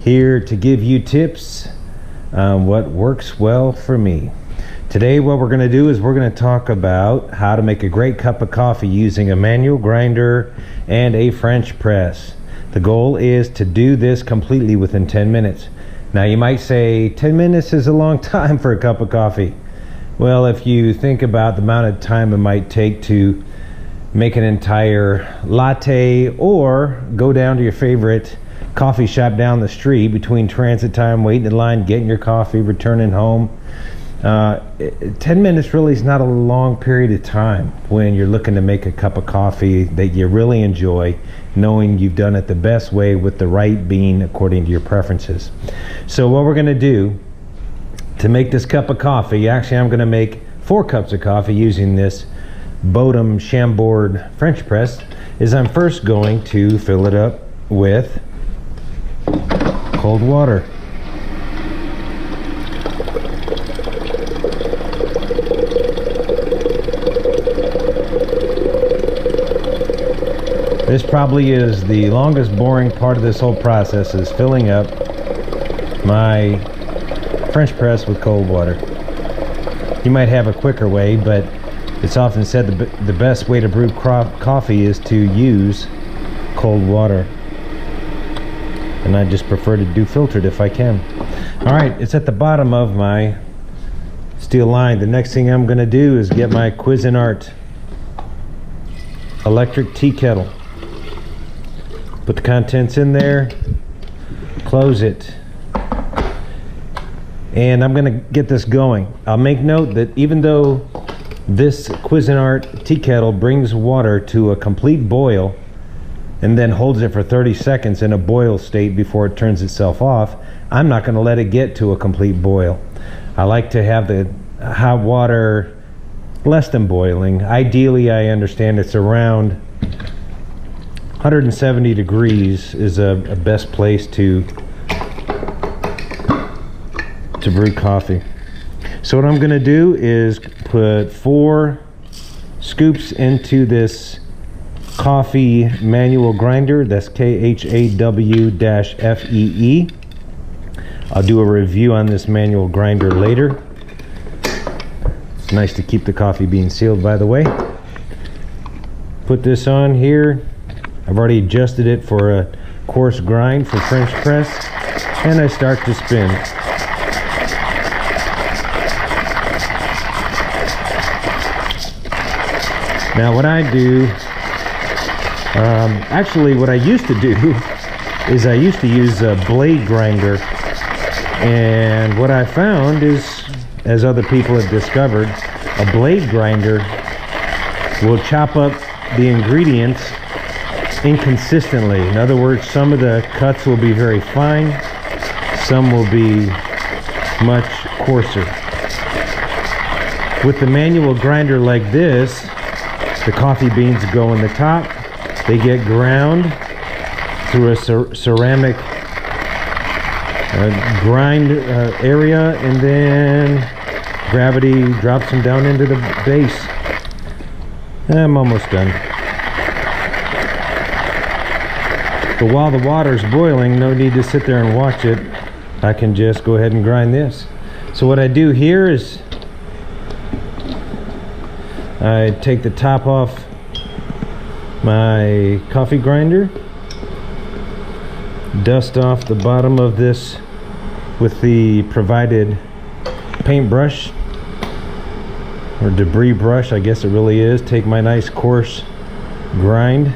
here to give you tips on what works well for me. Today what we're going to do is we're going to talk about how to make a great cup of coffee using a manual grinder and a French press. The goal is to do this completely within 10 minutes. Now you might say 10 minutes is a long time for a cup of coffee. Well, if you think about the amount of time it might take to make an entire latte or go down to your favorite coffee shop down the street between transit time, waiting in line, getting your coffee, returning home, 10 minutes really is not a long period of time when you're looking to make a cup of coffee that you really enjoy, knowing you've done it the best way with the right bean according to your preferences. So what we're going to do to make this cup of coffee, actually I'm going to make 4 cups of coffee using this Bodum Chambord French press, is I'm first going to fill it up with cold water. This probably is the longest, boring part of this whole process, is filling up my French press with cold water. You might have a quicker way, but it's often said the best way to brew coffee is to use cold water. And I just prefer to do filtered if I can. Alright, it's at the bottom of my steel line. The next thing I'm going to do is get my Cuisinart electric tea kettle. Put the contents in there, close it, and I'm going to get this going. I'll make note that even though this Cuisinart tea kettle brings water to a complete boil and then holds it for 30 seconds in a boil state before it turns itself off, I'm not going to let it get to a complete boil. I like to have the hot water less than boiling. Ideally, I understand it's around 170 degrees is a best place to brew coffee. So what I'm going to do is put 4 scoops into this coffee manual grinder. That's KHAW-FEE. I'll do a review on this manual grinder later. It's nice to keep the coffee bean sealed, by the way. Put this on here. I've already adjusted it for a coarse grind for French press, and I start to spin. Now what I do, actually what I used to do is I used to use a blade grinder, and what I found is, as other people have discovered, a blade grinder will chop up the ingredients inconsistently. In other words, some of the cuts will be very fine, some will be much coarser. With the manual grinder like this, the coffee beans go in the top, they get ground through a ceramic grind area, and then gravity drops them down into the base. I'm almost done. But while the water's boiling, no need to sit there and watch it. I can just go ahead and grind this. So what I do here is I take the top off my coffee grinder, dust off the bottom of this with the provided paintbrush, or debris brush, I guess it really is. Take my nice coarse grind,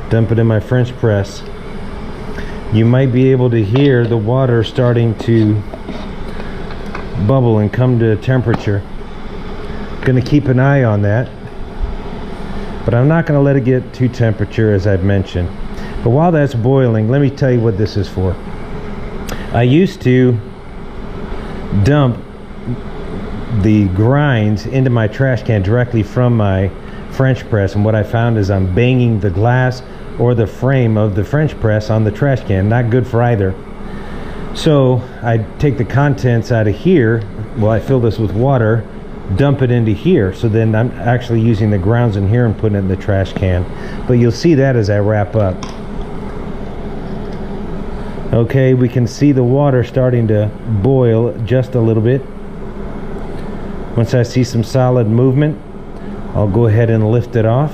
dump it in my French press. You might be able to hear the water starting to bubble and come to temperature. Going to keep an eye on that, but I'm not going to let it get to temperature, as I've mentioned. But while that's boiling, let me tell you what this is for. I used to dump the grinds into my trash can directly from my French press, and what I found is I'm banging the glass or the frame of the French press on the trash can. Not good for either. So I take the contents out of here. Well, I fill this with water, dump it into here. So then I'm actually using the grounds in here and putting it in the trash can. But you'll see that as I wrap up. Okay, we can see the water starting to boil just a little bit. Once I see some solid movement, I'll go ahead and lift it off.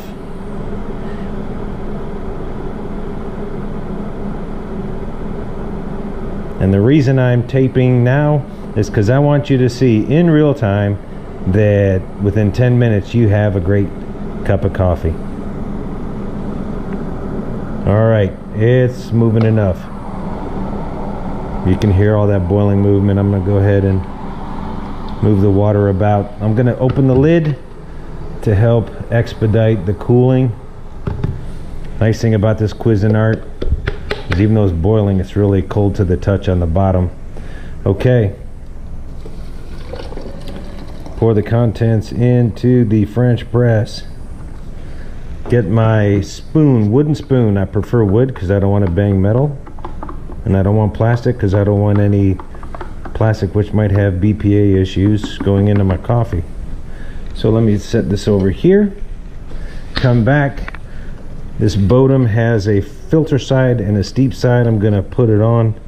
And the reason I'm taping now is because I want you to see in real time that within 10 minutes you have a great cup of coffee. All right, it's moving enough. You can hear all that boiling movement. I'm going to go ahead and move the water about. I'm going to open the lid to help expedite the cooling. Nice thing about this Cuisinart is even though it's boiling, it's really cold to the touch on the bottom. Okay. Pour the contents into the French press. Get my spoon, wooden spoon. I prefer wood because I don't want to bang metal. And I don't want plastic because I don't want any plastic which might have BPA issues going into my coffee. So let me set this over here. Come back. This Bodum has a filter side and a steep side. I'm going to put it on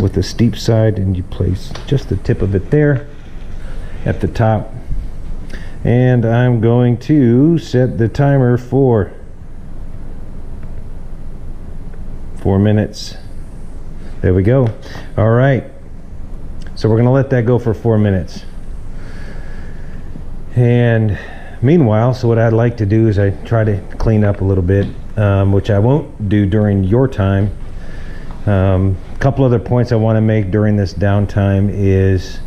with the steep side, and you place just the tip of it there at the top. And I'm going to set the timer for 4 minutes. There we go. All right. So we're going to let that go for 4 minutes. And meanwhile, so what I'd like to do is I try to clean up a little bit, which I won't do during your time. A couple other points I want to make during this downtime is,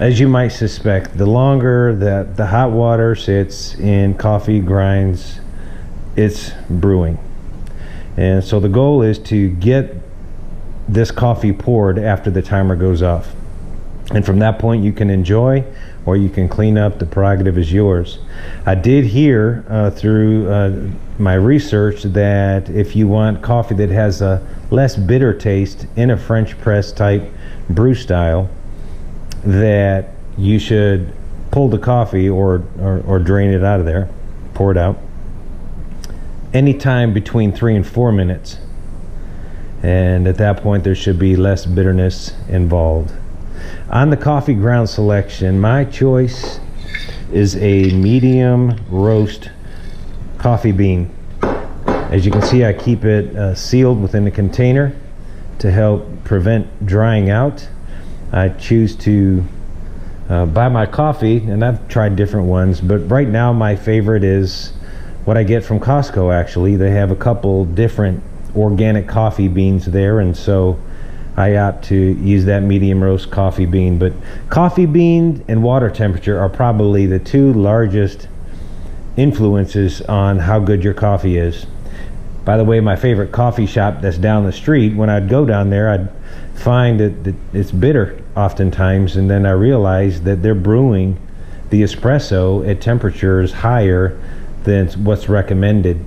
as you might suspect, the longer that the hot water sits in coffee grinds, it's brewing. And so the goal is to get this coffee poured after the timer goes off. And from that point you can enjoy or you can clean up. The prerogative is yours. I did hear through my research that if you want coffee that has a less bitter taste in a French press type brew style, that you should pull the coffee or drain it out of there, pour it out, anytime between 3 and 4 minutes. And at that point there should be less bitterness involved. On the coffee ground selection, my choice is a medium roast coffee bean. As you can see, I keep it sealed within the container to help prevent drying out. I choose to buy my coffee, and I've tried different ones, but right now my favorite is what I get from Costco. Actually, they have a couple different organic coffee beans there, and so I opt to use that medium roast coffee bean. But coffee bean and water temperature are probably the two largest influences on how good your coffee is. By the way, my favorite coffee shop that's down the street, when I'd go down there, I'd find that it's bitter oftentimes, and then I realized that they're brewing the espresso at temperatures higher than what's recommended.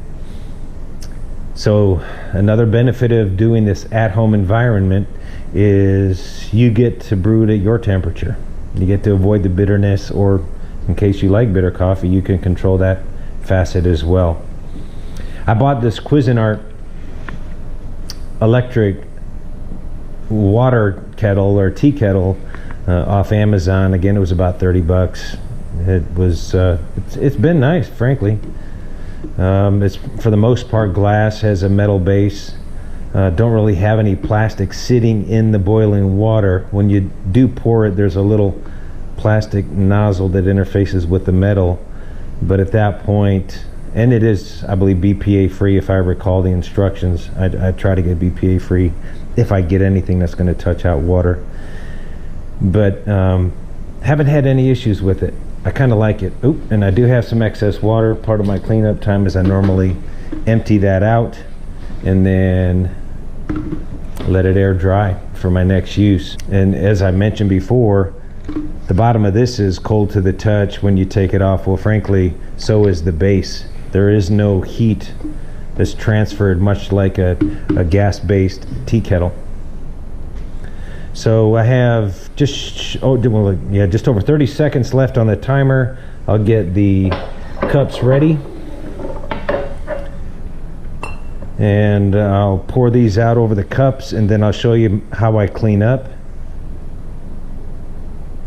So another benefit of doing this at-home environment is you get to brew it at your temperature. You get to avoid the bitterness, or in case you like bitter coffee, you can control that facet as well. I bought this Cuisinart electric water kettle or tea kettle off Amazon. Again, it was about 30 bucks. It was it's been nice, frankly. It's for the most part glass, has a metal base. Don't really have any plastic sitting in the boiling water. When you do pour it, there's a little plastic nozzle that interfaces with the metal, but at that point, and it is, I believe, BPA free. If I recall the instructions, I try to get BPA free if I get anything that's going to touch out water, but haven't had any issues with it. I kind of like it. Oop, and I do have some excess water. Part of my cleanup time is I normally empty that out and then let it air dry for my next use. And as I mentioned before, the bottom of this is cold to the touch when you take it off. Well, frankly, so is the base. There is no heat that's transferred, much like a gas-based tea kettle. So I have just over 30 seconds left on the timer. I'll get the cups ready, And I'll pour these out over the cups, and then I'll show you how I clean up.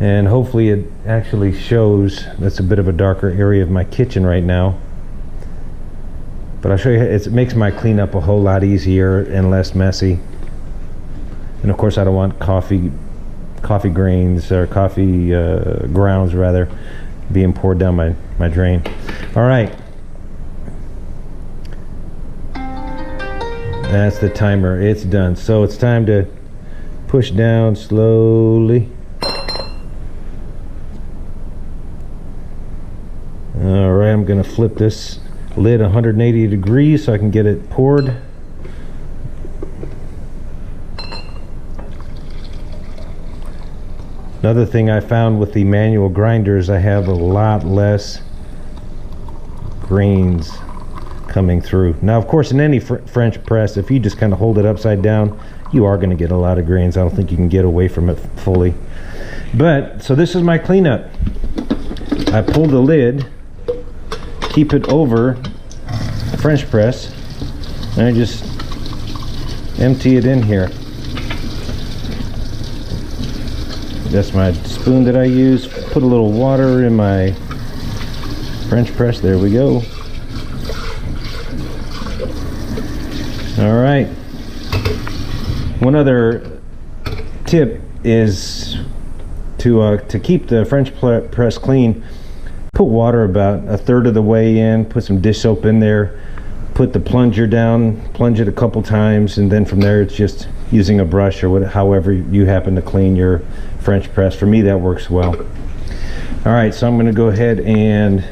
And hopefully it actually shows. That's a bit of a darker area of my kitchen right now, but I'll show you. It makes my cleanup a whole lot easier and less messy. And of course I don't want coffee grains or coffee grounds rather being poured down my drain. All right, that's the timer. It's done. So it's time to push down slowly. All right, I'm gonna flip this lid 180 degrees so I can get it poured. Another thing I found with the manual grinders, I have a lot less grains coming through. Now, of course, in any French press, if you just kind of hold it upside down, you are going to get a lot of grains. I don't think you can get away from it fully. But, so this is my cleanup. I pull the lid, keep it over the French press, and I just empty it in here. That's my spoon that I use. Put a little water in my French press. There we go. All right. One other tip is to keep the French press clean. Put water about a third of the way in. Put some dish soap in there. Put the plunger down. Plunge it a couple times, and then from there it's just using a brush or however you happen to clean your French press. For me, that works well. All right, so I'm going to go ahead and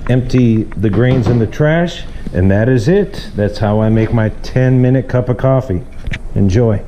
empty the grains in the trash, and that is it. That's how I make my 10-minute cup of coffee. Enjoy.